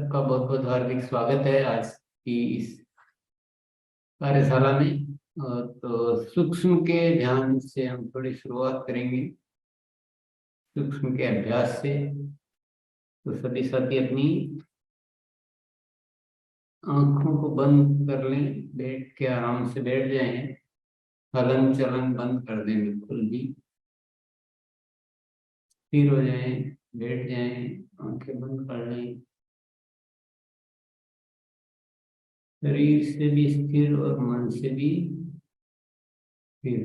सबका बहुत बहुत हार्दिक स्वागत है आज की इस कार्यशाला में। तो सूक्ष्म के ध्यान से हम थोड़ी शुरुआत करेंगे, सूक्ष्म के अभ्यास से। तो सभी साथी अपनी आंखों को बंद कर लें, बैठ के आराम से बैठ जाएं, हलन चलन बंद कर दें, बिल्कुल भी स्थिर हो जाएं, बैठ जाएं, आंखें बंद कर लें, शरीर से भी स्थिर और मन से भी स्थिर।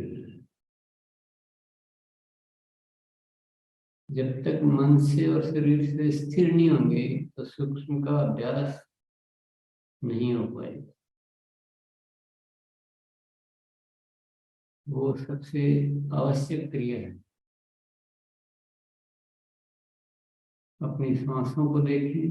जब तक मन से और शरीर से स्थिर नहीं होंगे तो सूक्ष्म का अभ्यास नहीं हो पाएगा। वो सबसे आवश्यक क्रिया है। अपनी सांसों को देखें,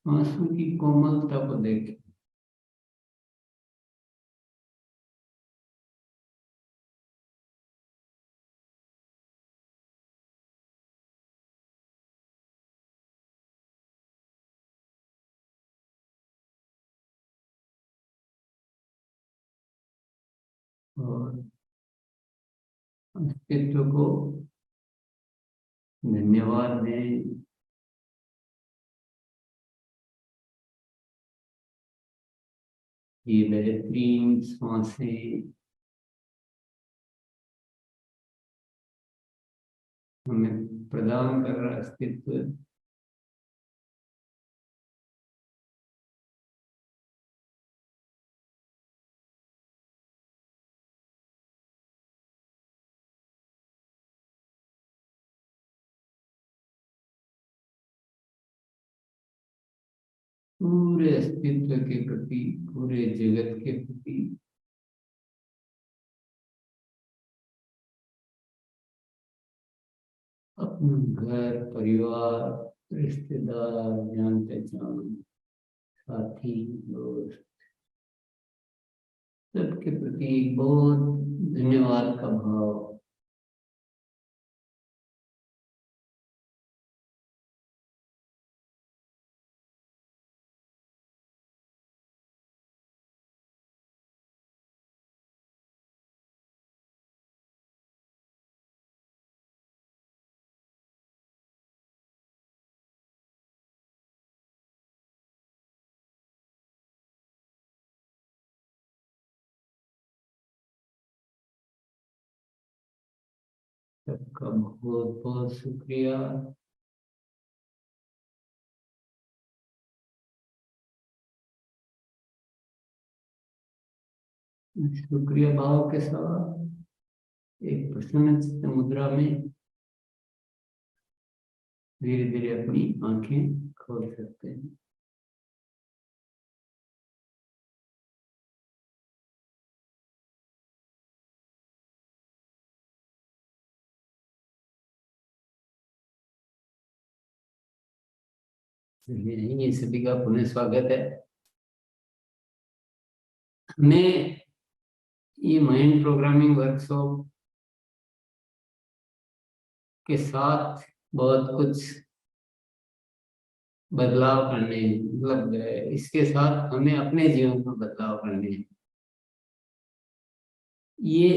सांसों की कोमलता को देखें। और अस्तित्व को धन्यवाद दें। ये बेहतरीन सांसें हमें प्रदान कर रहा अस्तित्व। पूरे अस्तित्व के प्रति, पूरे जगत के प्रति अपने घर परिवार, रिश्तेदार, जान पहचान, साथी, दोस्त, सबके प्रति बहुत धन्यवाद का भाव। सबका बहुत बहुत शुक्रिया। शुक्रिया भाव के साथ एक प्रसन्न मुद्रा में धीरे धीरे अपनी आंखें खोल सकते हैं। ये सभी का पुनः स्वागत है। मैं ये माइंड प्रोग्रामिंग वर्कशॉप के साथ बहुत कुछ बदलाव करने, मतलब इसके साथ हमें अपने जीवन में बदलाव करने। ये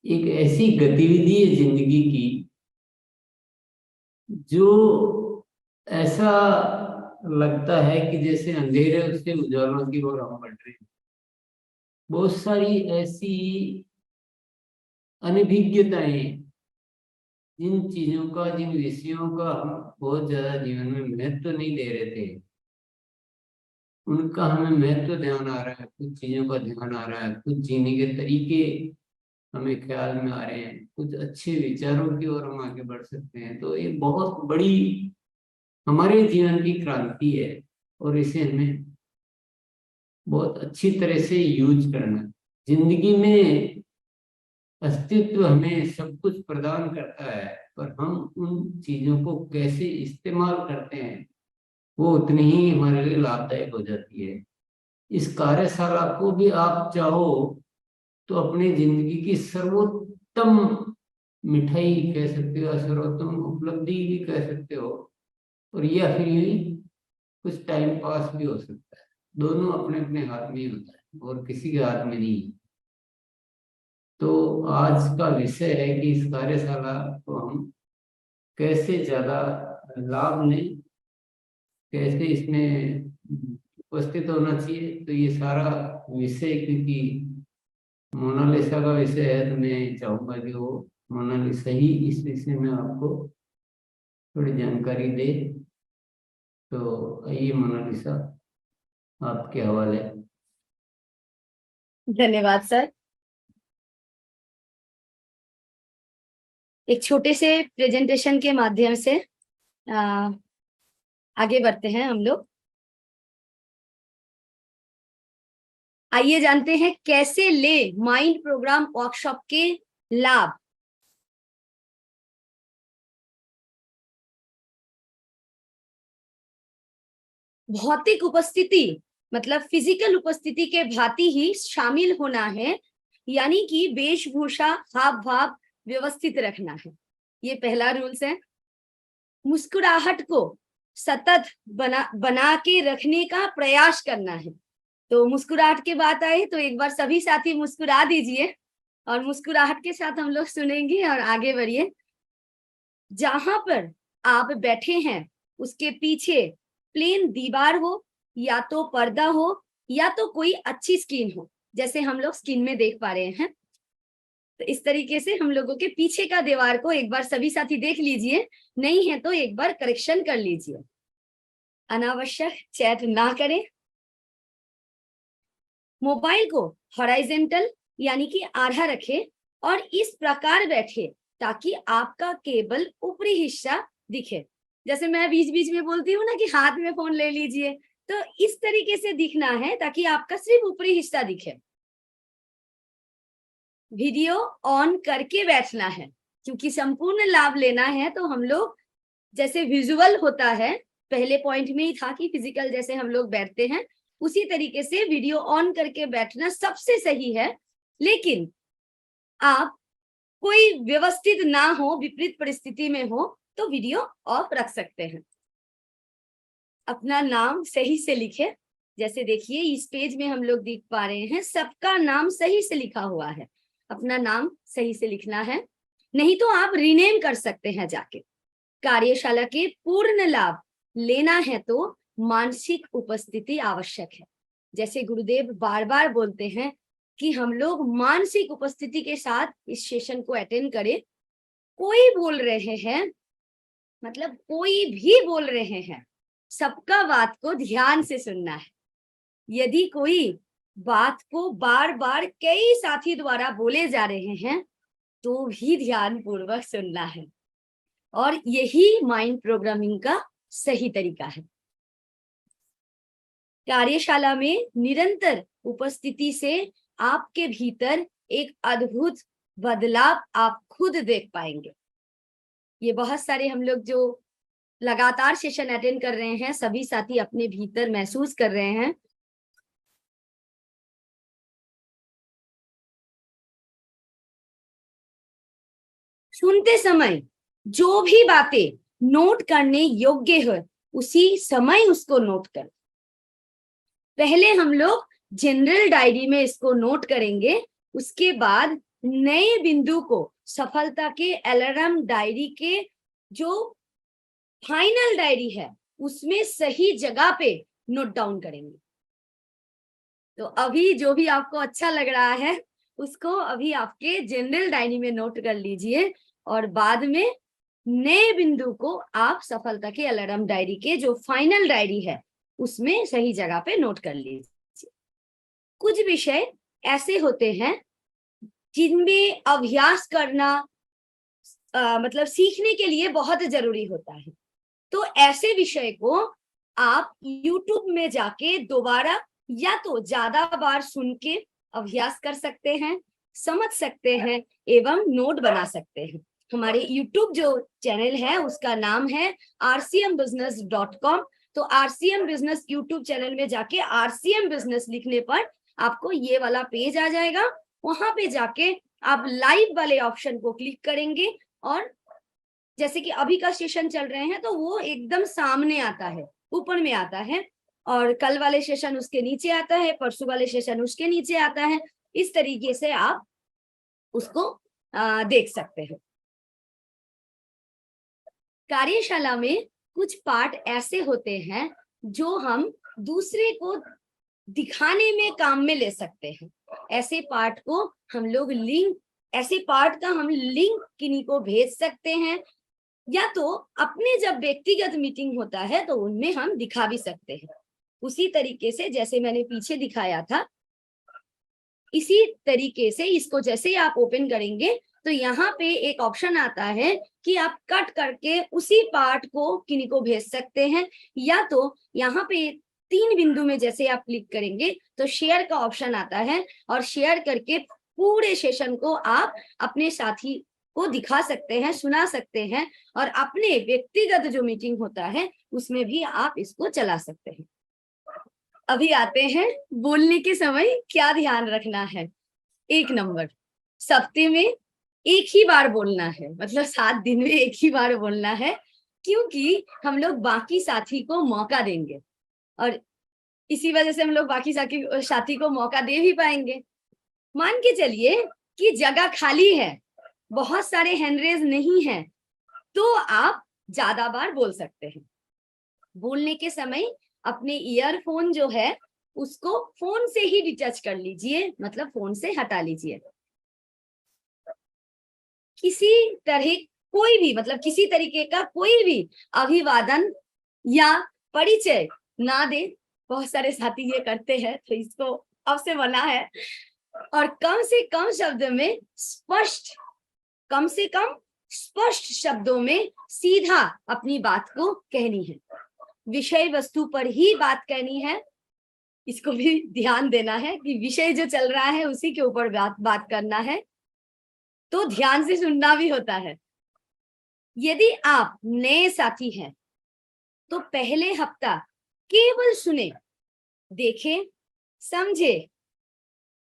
एक ऐसी गतिविधि है जिंदगी की जो ऐसा लगता है कि जैसे अंधेरे उससे उजालों की ओर हम बढ़ रहे हैं। बहुत सारी ऐसी अनभिज्ञताएं, जिन चीजों का, जिन विषयों का हम बहुत ज्यादा जीवन में महत्व नहीं दे रहे थे, उनका हमें महत्व ध्यान आ रहा है। कुछ चीजों का ध्यान आ रहा है, कुछ जीने के तरीके हमें ख्याल में आ रहे हैं, कुछ अच्छे विचारों की ओर हम आगे बढ़ सकते हैं। तो ये बहुत बड़ी हमारे जीवन की क्रांति है और इसे हमें बहुत अच्छी तरह से यूज करना है। जिंदगी में अस्तित्व हमें सब कुछ प्रदान करता है, पर हम उन चीजों को कैसे इस्तेमाल करते हैं वो उतनी ही हमारे लिए लाभदायक हो जाती है। इस कार्यशाला को भी आप चाहो तो अपनी जिंदगी की सर्वोत्तम मिठाई कह सकते हो, सर्वोत्तम उपलब्धि भी कह सकते हो, और या फिर यूं कुछ टाइम पास भी हो सकता है। दोनों अपने अपने हाथ में ही होता है और किसी के हाथ में नहीं है। तो आज का विषय है कि इस कार्यशाला को हम कैसे ज्यादा लाभ लें, कैसे इसमें उपस्थित होना चाहिए। तो ये सारा विषय, क्योंकि मोनालिसा का विषय है, तो मैं चाहूंगा कि वो मोनालिसा ही इस विषय में आपको थोड़ी जानकारी दे। तो आइए मोनालिसा, आपके हवाले। धन्यवाद सर। एक छोटे से प्रेजेंटेशन के माध्यम से आगे बढ़ते हैं हम लोग। आइए जानते हैं कैसे ले माइंड प्रोग्राम वर्कशॉप के लाभ। भौतिक उपस्थिति मतलब फिजिकल उपस्थिति के भांति ही शामिल होना है, यानी कि वेशभूषा हाव भाव व्यवस्थित रखना है। ये पहला रूल्स है। मुस्कुराहट को सतत बना के रखने का प्रयास करना है। तो मुस्कुराहट की बात आए तो एक बार सभी साथी मुस्कुरा दीजिए और मुस्कुराहट के साथ हम लोग सुनेंगे और आगे बढ़िए। जहां पर आप बैठे हैं उसके पीछे प्लेन दीवार हो, या तो पर्दा हो, या तो कोई अच्छी स्क्रीन हो, जैसे हम लोग स्क्रीन में देख पा रहे हैं। तो इस तरीके से हम लोगों के पीछे का दीवार को एक बार सभी साथी देख लीजिए, नहीं है तो एक बार करेक्शन कर लीजिए। अनावश्यक चैट ना करें। मोबाइल को हॉराइजेंटल यानी कि आधा रखें और इस प्रकार बैठे ताकि आपका केबल ऊपरी हिस्सा दिखे। जैसे मैं बीच बीच में बोलती हूँ ना कि हाथ में फोन ले लीजिए, तो इस तरीके से दिखना है ताकि आपका सिर्फ ऊपरी हिस्सा दिखे। वीडियो ऑन करके बैठना है, क्योंकि संपूर्ण लाभ लेना है तो हम लोग जैसे विजुअल होता है, पहले पॉइंट में ही था कि फिजिकल जैसे हम लोग बैठते हैं, उसी तरीके से वीडियो ऑन करके बैठना सबसे सही है। लेकिन आप कोई व्यवस्थित ना हो, विपरीत परिस्थिति में हो, तो वीडियो ऑफ रख सकते हैं। अपना नाम सही से लिखे। जैसे देखिए इस पेज में हम लोग देख पा रहे हैं सबका नाम सही से लिखा हुआ है। अपना नाम सही से लिखना है, नहीं तो आप रीनेम कर सकते हैं जाके। कार्यशाला के पूर्ण लाभ लेना है तो मानसिक उपस्थिति आवश्यक है। जैसे गुरुदेव बार बार बोलते हैं कि हम लोग मानसिक उपस्थिति के साथ इस सेशन को अटेंड करें। कोई बोल रहे हैं, मतलब कोई भी बोल रहे हैं, सबका बात को ध्यान से सुनना है। यदि कोई बात को बार बार कई साथी द्वारा बोले जा रहे हैं तो भी ध्यान पूर्वक सुनना है, और यही माइंड प्रोग्रामिंग का सही तरीका है। कार्यशाला में निरंतर उपस्थिति से आपके भीतर एक अद्भुत बदलाव आप खुद देख पाएंगे। ये बहुत सारे हम लोग जो लगातार सेशन अटेंड कर रहे हैं, सभी साथी अपने भीतर महसूस कर रहे हैं। सुनते समय जो भी बातें नोट करने योग्य है उसी समय उसको नोट कर। पहले हम लोग जनरल डायरी में इसको नोट करेंगे, उसके बाद नए बिंदु को सफलता के अलार्म डायरी के जो फाइनल डायरी है उसमें सही जगह पे नोट डाउन करेंगे। तो अभी जो भी आपको अच्छा लग रहा है उसको अभी आपके जनरल डायरी में नोट कर लीजिए, और बाद में नए बिंदु को आप सफलता के अलार्म डायरी के जो फाइनल डायरी है उसमें सही जगह पे नोट कर लीजिए। कुछ विषय ऐसे होते हैं जिनमें अभ्यास करना मतलब सीखने के लिए बहुत जरूरी होता है। तो ऐसे विषय को आप YouTube में जाके दोबारा या तो ज्यादा बार सुन के अभ्यास कर सकते हैं, समझ सकते हैं एवं नोट बना सकते हैं। हमारे YouTube जो चैनल है उसका नाम है rcmbusiness.com। तो RCM बिजनेस YouTube चैनल में जाके RCM बिजनेस लिखने पर आपको ये वाला पेज आ जाएगा। वहां पे जाके आप लाइव वाले ऑप्शन को क्लिक करेंगे और जैसे कि अभी का सेशन चल रहे हैं तो वो एकदम सामने आता है, ऊपर में आता है, और कल वाले सेशन उसके नीचे आता है, परसों वाले सेशन उसके नीचे आता है। इस तरीके से आप उसको देख सकते हैं। कार्यशाला में कुछ पार्ट ऐसे होते हैं जो हम दूसरे को दिखाने में काम में ले सकते हैं। ऐसे पार्ट को हम लोग ऐसे पार्ट का हम लिंक किन्हीं को भेज सकते हैं, या तो अपने जब व्यक्तिगत मीटिंग होता है तो उनमें हम दिखा भी सकते हैं। उसी तरीके से जैसे मैंने पीछे दिखाया था, इसी तरीके से इसको जैसे ही आप ओपन करेंगे तो यहाँ पे एक ऑप्शन आता है कि आप कट करके उसी पार्ट को किन्हीं को भेज सकते हैं, या तो यहाँ पे 3 बिंदु में जैसे आप क्लिक करेंगे तो शेयर का ऑप्शन आता है, और शेयर करके पूरे सेशन को आप अपने साथी को दिखा सकते हैं, सुना सकते हैं, और अपने व्यक्तिगत जो मीटिंग होता है उसमें भी आप इसको चला सकते हैं। अभी आते हैं बोलने के समय क्या ध्यान रखना है। 1 नंबर, सप्ताह में एक ही बार बोलना है, मतलब 7 दिन में एक ही बार बोलना है, क्योंकि हम लोग बाकी साथी को मौका देंगे, और इसी वजह से हम लोग बाकी साथी को मौका दे भी पाएंगे। मान के चलिए कि जगह खाली है, बहुत सारे हैंड रेज नहीं है, तो आप ज्यादा बार बोल सकते हैं। बोलने के समय अपने ईयरफोन जो है उसको फोन से ही डिटच कर लीजिए, मतलब फोन से हटा लीजिए। किसी तरह कोई भी, मतलब किसी तरीके का कोई भी अभिवादन या परिचय ना दे। बहुत सारे साथी ये करते हैं, तो इसको अब से मना है। और कम से कम शब्द में स्पष्ट, कम से कम स्पष्ट शब्दों में सीधा अपनी बात को कहनी है। विषय वस्तु पर ही बात करनी है। इसको भी ध्यान देना है कि विषय जो चल रहा है उसी के ऊपर बात करना है, तो ध्यान से सुनना भी होता है। यदि आप नए साथी हैं तो पहले हफ्ता केवल सुने, देखें, समझे,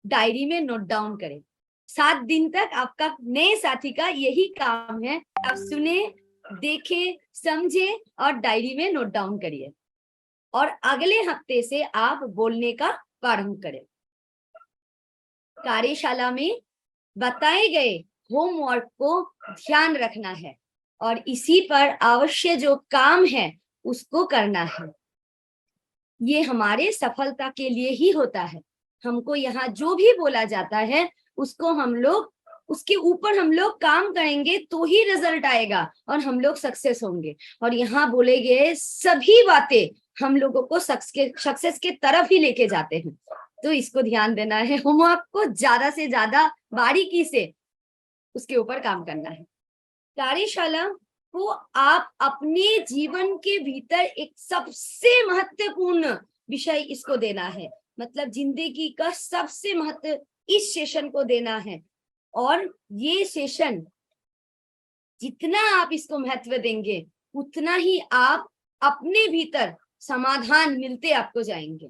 डायरी में नोट डाउन करें। 7 दिन तक आपका नए साथी का यही काम है, आप सुने, देखें, समझे और डायरी में नोट डाउन करिए, और अगले हफ्ते से आप बोलने का प्रारंभ करें। कार्यशाला में बताए गए होमवर्क को ध्यान रखना है और इसी पर आवश्यक जो काम है उसको करना है। ये हमारे सफलता के लिए ही होता है। हमको यहाँ जो भी बोला जाता है उसको हम लोग, उसके ऊपर हम लोग काम करेंगे तो ही रिजल्ट आएगा और हम लोग सक्सेस होंगे। और यहाँ बोले गए सभी बातें हम लोगों को सक्सेस के तरफ ही लेके जाते हैं, तो इसको ध्यान देना है। होमवर्क को ज्यादा से ज्यादा बारीकी से उसके ऊपर काम करना है। कार्यशाला को आप अपने जीवन के भीतर एक सबसे महत्वपूर्ण विषय इसको देना है, मतलब जिंदगी का सबसे महत्व इस सेशन को देना है। और ये सेशन जितना आप इसको महत्व देंगे उतना ही आप अपने भीतर समाधान मिलते आपको जाएंगे।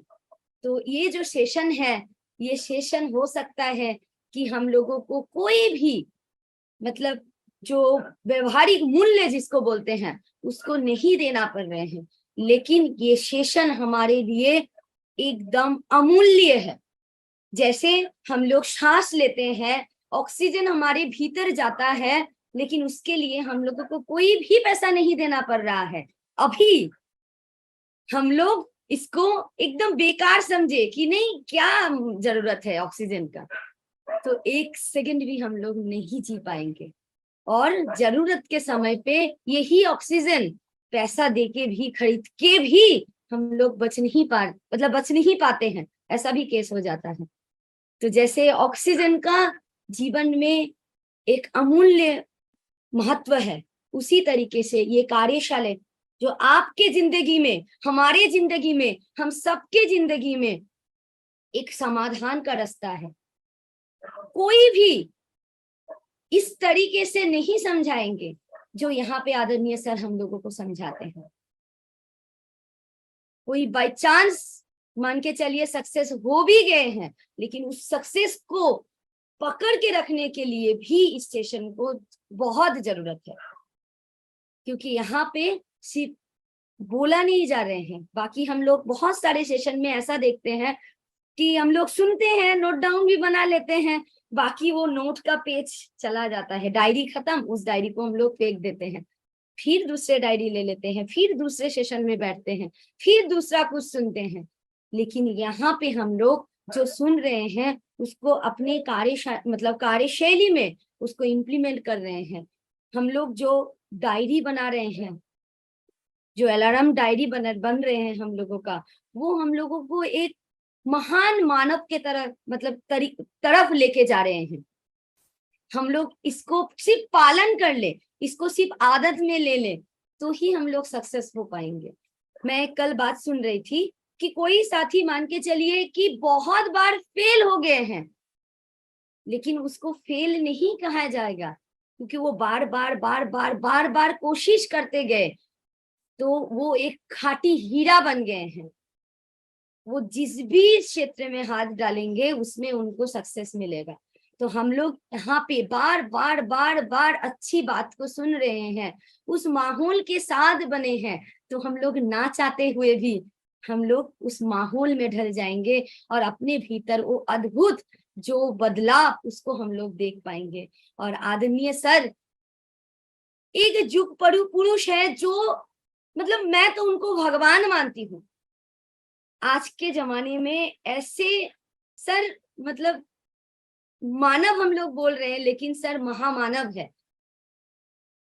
तो ये जो सेशन है, ये सेशन हो सकता है कि हम लोगों को कोई भी, मतलब जो व्यवहारिक मूल्य जिसको बोलते हैं उसको नहीं देना पड़ रहे हैं, लेकिन ये सेशन हमारे लिए एकदम अमूल्य है। जैसे हम लोग सांस लेते हैं, ऑक्सीजन हमारे भीतर जाता है, लेकिन उसके लिए हम लोगों को कोई भी पैसा नहीं देना पड़ रहा है। अभी हम लोग इसको एकदम बेकार समझे कि नहीं, क्या जरूरत है ऑक्सीजन का, तो 1 सेकंड भी हम लोग नहीं जी पाएंगे। और जरूरत के समय पे यही ऑक्सीजन पैसा देके भी, खरीद के भी हम लोग बच नहीं पाते हैं, ऐसा भी केस हो जाता है। तो जैसे ऑक्सीजन का जीवन में एक अमूल्य महत्व है, उसी तरीके से ये कार्यशाला जो आपके जिंदगी में, हमारे जिंदगी में, हम सबके जिंदगी में एक समाधान का रास्ता है। कोई भी इस तरीके से नहीं समझाएंगे जो यहाँ पे आदरणीय सर हम लोगों को समझाते हैं। कोई बाय चांस मान के चलिए सक्सेस हो भी गए हैं, लेकिन उस सक्सेस को पकड़ के रखने के लिए भी इस सेशन को बहुत जरूरत है, क्योंकि यहाँ पे सिर्फ बोला नहीं जा रहे हैं। बाकी हम लोग बहुत सारे सेशन में ऐसा देखते हैं कि हम लोग सुनते हैं, नोट डाउन भी बना लेते हैं, बाकी वो नोट का पेज चला जाता है, डायरी खत्म, उस डायरी को हम लोग फेंक देते हैं, फिर दूसरे डायरी ले लेते हैं, फिर दूसरे सेशन में बैठते हैं, फिर दूसरा कुछ सुनते हैं। लेकिन यहाँ पे हम लोग जो सुन रहे हैं उसको अपने मतलब कार्यशैली में उसको इम्प्लीमेंट कर रहे हैं। हम लोग जो डायरी बना रहे हैं, जो अलार्म डायरी बन रहे हैं हम लोगों का, वो हम लोगों को एक महान मानव के तरह मतलब तरफ लेके जा रहे हैं। हम लोग इसको सिर्फ पालन कर ले, इसको सिर्फ आदत में ले ले, तो ही हम लोग सक्सेस हो पाएंगे। मैं कल बात सुन रही थी कि कोई साथी मान के चलिए कि बहुत बार फेल हो गए हैं, लेकिन उसको फेल नहीं कहा जाएगा, क्योंकि वो बार बार बार बार बार बार कोशिश करते गए, तो वो एक खाटी हीरा बन गए हैं। वो जिस भी क्षेत्र में हाथ डालेंगे उसमें उनको सक्सेस मिलेगा। तो हम लोग यहाँ पे बार बार बार बार अच्छी बात को सुन रहे हैं, उस माहौल के साथ बने हैं, तो हम लोग ना चाहते हुए भी हम लोग उस माहौल में ढल जाएंगे और अपने भीतर वो अद्भुत जो बदलाव उसको हम लोग देख पाएंगे। और आदरणीय सर एक युग पुरुष है जो मतलब मैं तो उनको भगवान मानती हूँ। आज के जमाने में ऐसे सर मतलब मानव हम लोग बोल रहे हैं, लेकिन सर महामानव है।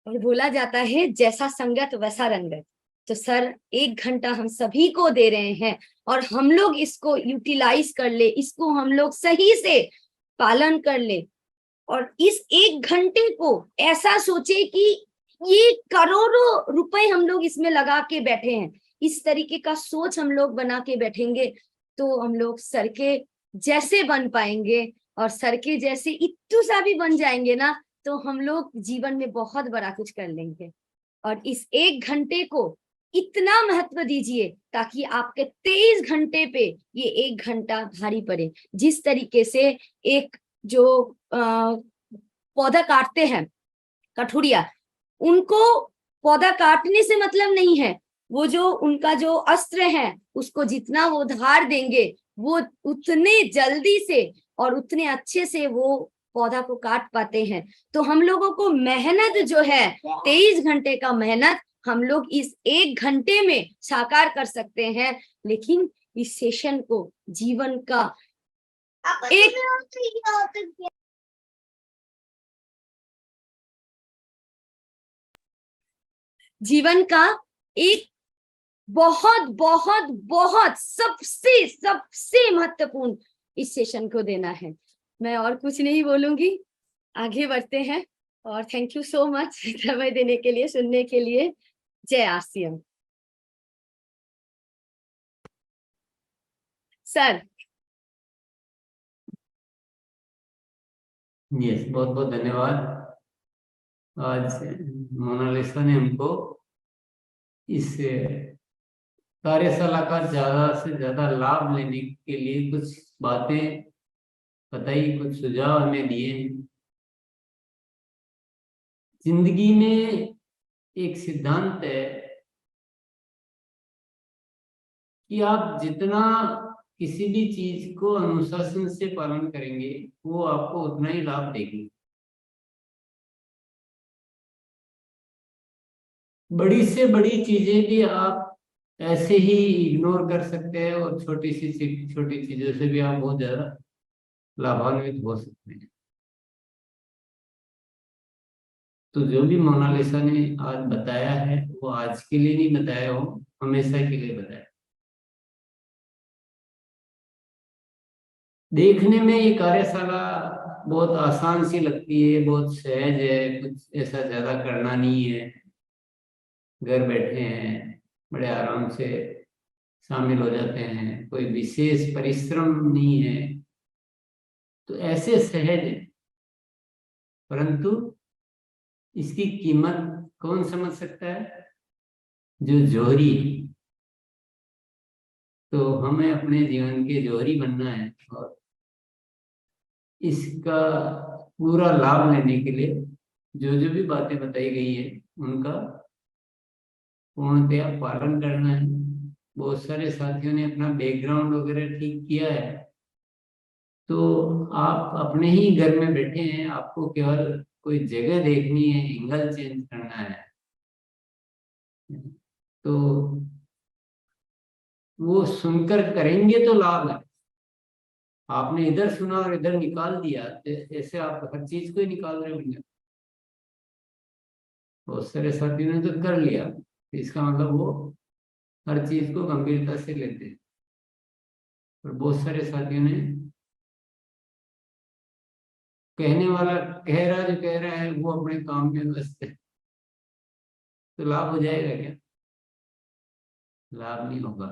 और बोला जाता है जैसा संगत वैसा रंगत। तो सर 1 घंटा हम सभी को दे रहे हैं और हम लोग इसको यूटिलाइज कर ले, इसको हम लोग सही से पालन कर ले, और इस 1 घंटे को ऐसा सोचे कि ये करोड़ों रुपए हम लोग इसमें लगा के बैठे हैं, इस तरीके का सोच हम लोग बना के बैठेंगे तो हम लोग सर के जैसे बन पाएंगे। और सर के जैसे इत्तू सा भी बन जाएंगे ना, तो हम लोग जीवन में बहुत बड़ा कुछ कर लेंगे। और इस 1 घंटे को इतना महत्व दीजिए ताकि आपके 23 घंटे पे ये 1 घंटा भारी पड़े। जिस तरीके से एक जो पौधा काटते हैं कठुरिया, उनको पौधा काटने से मतलब नहीं है, वो जो उनका जो अस्त्र है उसको जितना वो धार देंगे वो उतने जल्दी से और उतने अच्छे से वो पौधा को काट पाते हैं। तो हम लोगों को मेहनत जो है 23 घंटे का मेहनत हम लोग इस 1 घंटे में साकार कर सकते हैं। लेकिन इस सेशन को जीवन का एक बहुत बहुत बहुत सबसे सबसे महत्वपूर्ण इस सेशन को देना है। मैं और कुछ नहीं बोलूंगी, आगे बढ़ते हैं। और थैंक यू सो मच समय देने के लिए, सुनने के लिए। जय आरसीएम। सर यस, बहुत बहुत धन्यवाद। आज मोनालिसा ने हमको इस कार्यशाला का ज्यादा से ज्यादा लाभ लेने के लिए कुछ बातें बताई, कुछ सुझाव हमें दिए। जिंदगी में एक सिद्धांत है कि आप जितना किसी भी चीज को अनुशासन से पालन करेंगे वो आपको उतना ही लाभ देगी। बड़ी से बड़ी चीजें भी आप ऐसे ही इग्नोर कर सकते हैं और छोटी चीजों से भी आप बहुत ज्यादा लाभान्वित हो सकते हैं। तो जो भी मोनालिसा ने आज बताया है वो आज के लिए नहीं बताया, हो हमेशा के लिए बताया। देखने में ये कार्यशाला बहुत आसान सी लगती है, बहुत सहज है, कुछ ऐसा ज्यादा करना नहीं है, घर बैठे हैं बड़े आराम से शामिल हो जाते हैं, कोई विशेष परिश्रम नहीं है, तो ऐसे सहज है। परंतु इसकी कीमत कौन समझ सकता है? जो जोहरी है। तो हमें अपने जीवन के जोहरी बनना है और इसका पूरा लाभ लेने के लिए जो जो भी बातें बताई गई है उनका पूर्णतया पालन करना है। बहुत सारे साथियों ने अपना बैकग्राउंड वगैरह ठीक किया है, तो आप अपने ही घर में बैठे हैं, आपको केवल कोई जगह देखनी है, एंगल चेंज करना है, तो वो सुनकर करेंगे तो लाभ है। आपने इधर सुना और इधर निकाल दिया, ऐसे आप हर चीज को ही निकाल रहे होंगे। बहुत सारे साथियों ने तो कर लिया, इसका मतलब वो हर चीज को गंभीरता से लेते हैं। और बहुत सारे साथियों ने, कहने वाला कह रहा जो कह रहा है वो अपने काम में व्यस्त है, तो लाभ हो जाएगा क्या? लाभ नहीं होगा।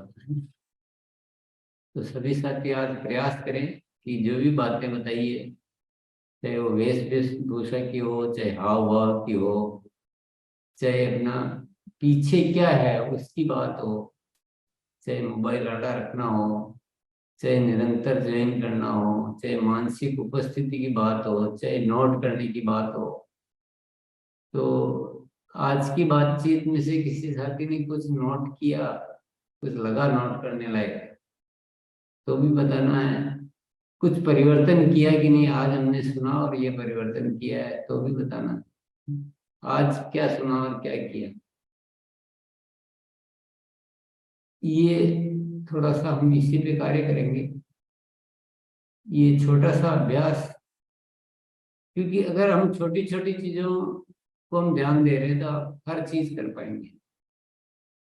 तो सभी साथी आज प्रयास करें कि जो भी बातें बताइए, चाहे वो वेशभूषा की हो, चाहे हाव भाव की हो, चाहे अपना पीछे क्या है उसकी बात हो, चाहे मोबाइल आड़ा रखना हो, चाहे निरंतर ज्वाइन करना हो, चाहे मानसिक उपस्थिति की बात हो, चाहे नोट करने की बात हो, तो आज की बातचीत में से किसी साथी ने कुछ नोट किया, कुछ लगा नोट करने लायक, तो भी बताना है। कुछ परिवर्तन किया कि नहीं, आज हमने सुना और ये परिवर्तन किया है, तो भी बताना आज क्या सुना और क्या किया। ये थोड़ा सा हम इसी पे कार्य करेंगे, ये छोटा सा अभ्यास, क्योंकि अगर हम छोटी छोटी चीजों को हम ध्यान दे रहे हैं तो आप हर चीज कर पाएंगे।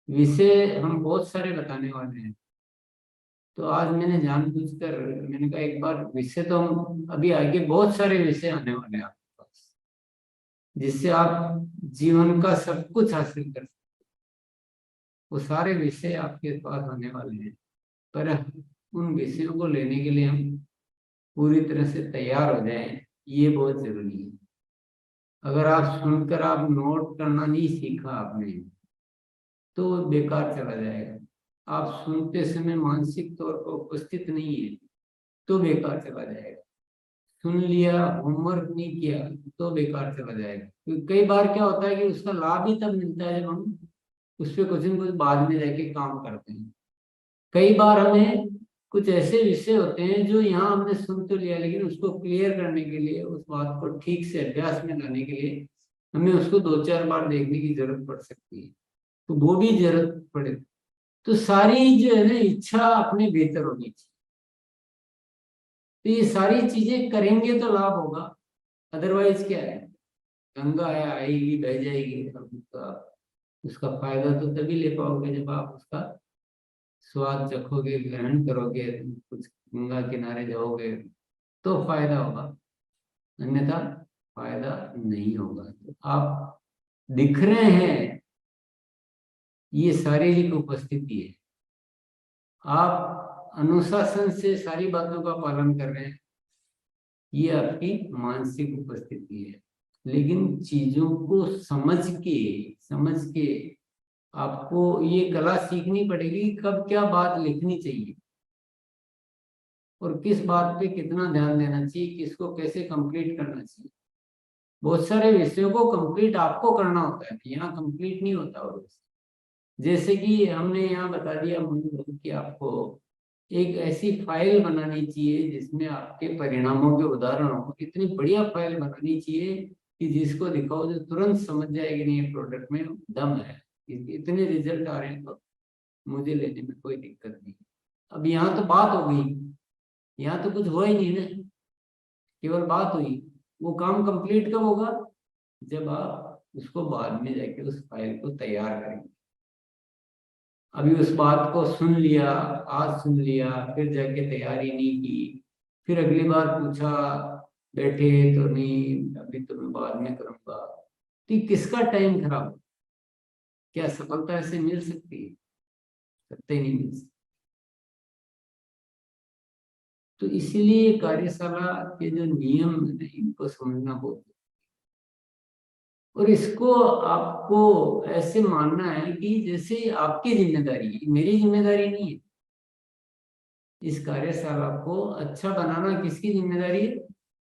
विषय हम बहुत सारे बताने वाले हैं, तो आज मैंने जानबूझकर मैंने कहा एक बार विषय तो हम अभी आगे बहुत सारे विषय आने वाले हैं आपके पास, जिससे आप जीवन का सब कुछ हासिल कर सकते। वो सारे विषय आपके पास आने वाले हैं, पर उन विषयों को लेने के लिए हम पूरी तरह से तैयार हो जाएं, ये बहुत जरूरी है। अगर आप सुनकर आप नोट करना नहीं सीखा आपने, तो बेकार चला जाएगा। आप सुनते समय मानसिक तौर पर उपस्थित नहीं है, तो बेकार चला जाएगा। सुन लिया, होमवर्क नहीं किया, तो बेकार चला जाएगा। क्योंकि कई बार क्या होता है कि उसका लाभ ही तब मिलता है जब हम उस पर कुछ न कुछ बाद में जाके काम करते हैं। कई बार हमें कुछ ऐसे विषय होते हैं जो यहाँ हमने सुन तो लिया, लेकिन उसको क्लियर करने के लिए, उस बात को ठीक से अभ्यास में लाने के लिए हमें उसको 2-4 बार देखने की जरूरत पड़ सकती है, तो वो भी जरूरत पड़े। तो सारी जो है ना इच्छा अपने भीतर होनी चाहिए, तो ये सारी चीजें करेंगे तो लाभ होगा। अदरवाइज क्या है, गंगा है आएगी बह जाएगी, अब उसका फायदा तो तभी ले पाओगे जब आप उसका स्वाद चखोगे, ग्रहण करोगे, कुछ गंगा किनारे जाओगे, तो फायदा होगा, अन्यथा फायदा नहीं होगा। तो आप दिख रहे हैं, ये शारीरिक उपस्थिति है। आप अनुशासन से सारी बातों का पालन कर रहे हैं, ये आपकी मानसिक उपस्थिति है। लेकिन चीजों को समझ के आपको ये कला सीखनी पड़ेगी कि कब क्या बात लिखनी चाहिए और किस बात पे कितना ध्यान देना चाहिए, किसको कैसे कंप्लीट करना चाहिए। बहुत सारे विषयों को कंप्लीट आपको करना होता है, यहाँ कंप्लीट नहीं होता। और जैसे कि हमने यहाँ बता दिया कि आपको एक ऐसी फाइल बनानी चाहिए जिसमें आपके परिणामों के उदाहरण हो। इतनी बढ़िया फाइल बनानी चाहिए कि जिसको दिखाओ जो तुरंत समझ जाए कि नहीं, प्रोडक्ट में दम है, इतने रिजल्ट आ रहे हैं, तो मुझे लेने में कोई दिक्कत नहीं। अब यहाँ तो बात हो गई, यहाँ तो कुछ हुआ ही नहीं ना, केवल बात हुई। वो काम कंप्लीट कब होगा, जब आप उसको बाद में जाके उस फाइल को तैयार करेंगे। अभी उस बात को सुन लिया, आज सुन लिया, फिर जाके तैयारी नहीं की, फिर अगली बार पूछा, बैठे तो नहीं, अभी तो मैं बाद में करूंगा, तो ये किसका टाइम खराब हो? क्या सफलता ऐसे मिल सकती है? सकते नहीं मिल सकती। तो इसीलिए कार्यशाला के जो नियम है इनको समझना बहुत, और इसको आपको ऐसे मानना है कि जैसे आपकी जिम्मेदारी है, मेरी जिम्मेदारी नहीं है। इस कार्यशाला को अच्छा बनाना किसकी जिम्मेदारी है?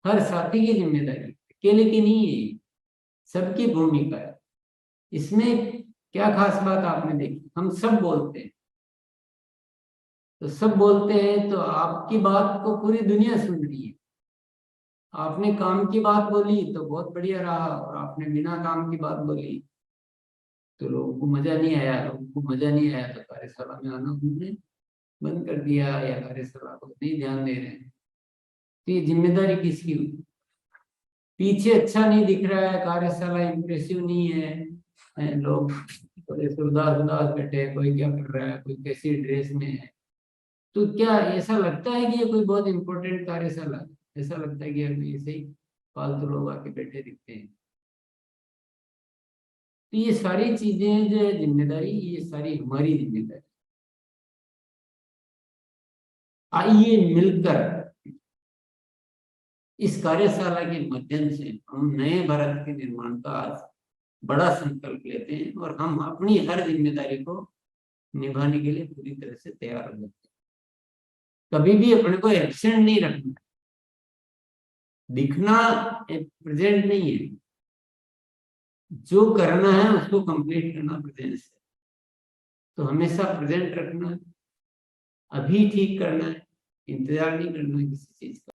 हर साथी की जिम्मेदारी, अकेले की नहीं है, सबकी भूमिका है। इसमें क्या खास बात आपने देखी, हम सब बोलते हैं, तो सब बोलते हैं तो आपकी बात को पूरी दुनिया सुन रही है। आपने काम की बात बोली तो बहुत बढ़िया रहा, और आपने बिना काम की बात बोली तो लोगों को मजा नहीं आया। लोगों को मजा नहीं आया तो कार्यशाला में आना उन्होंने बंद कर दिया, या कार्यशाला को नहीं ध्यान दे रहे हैं। तो ये जिम्मेदारी किसकी हुई? पीछे अच्छा नहीं दिख रहा है, कार्यशाला इंप्रेसिव नहीं है, लोग थोड़े से उदास उदास बैठे हैं, कोई क्या कर रहा है, कोई कैसी ड्रेस में है, तो क्या ऐसा लगता है कि ये कोई बहुत इंपॉर्टेंट कार्यशाला है? ऐसा लगता है कि अभी ऐसे ही फालतू लोग आके बैठे दिखते हैं। तो ये सारी चीजें जो है जिम्मेदारी, ये सारी हमारी जिम्मेदारी। आइए मिलकर इस कार्यशाला के माध्यम से हम नए भारत के निर्माण का आज बड़ा संकल्प लेते हैं, और हम अपनी हर जिम्मेदारी को निभाने के लिए पूरी तरह से तैयार हो जाते हैं। कभी भी अपने को एब्सेंट नहीं रखना, दिखना प्रेजेंट नहीं है, जो करना है उसको कंप्लीट करना प्रेजेंट से। तो हमेशा प्रेजेंट रखना है, अभी ठीक करना है, इंतजार नहीं करना है किसी चीज का।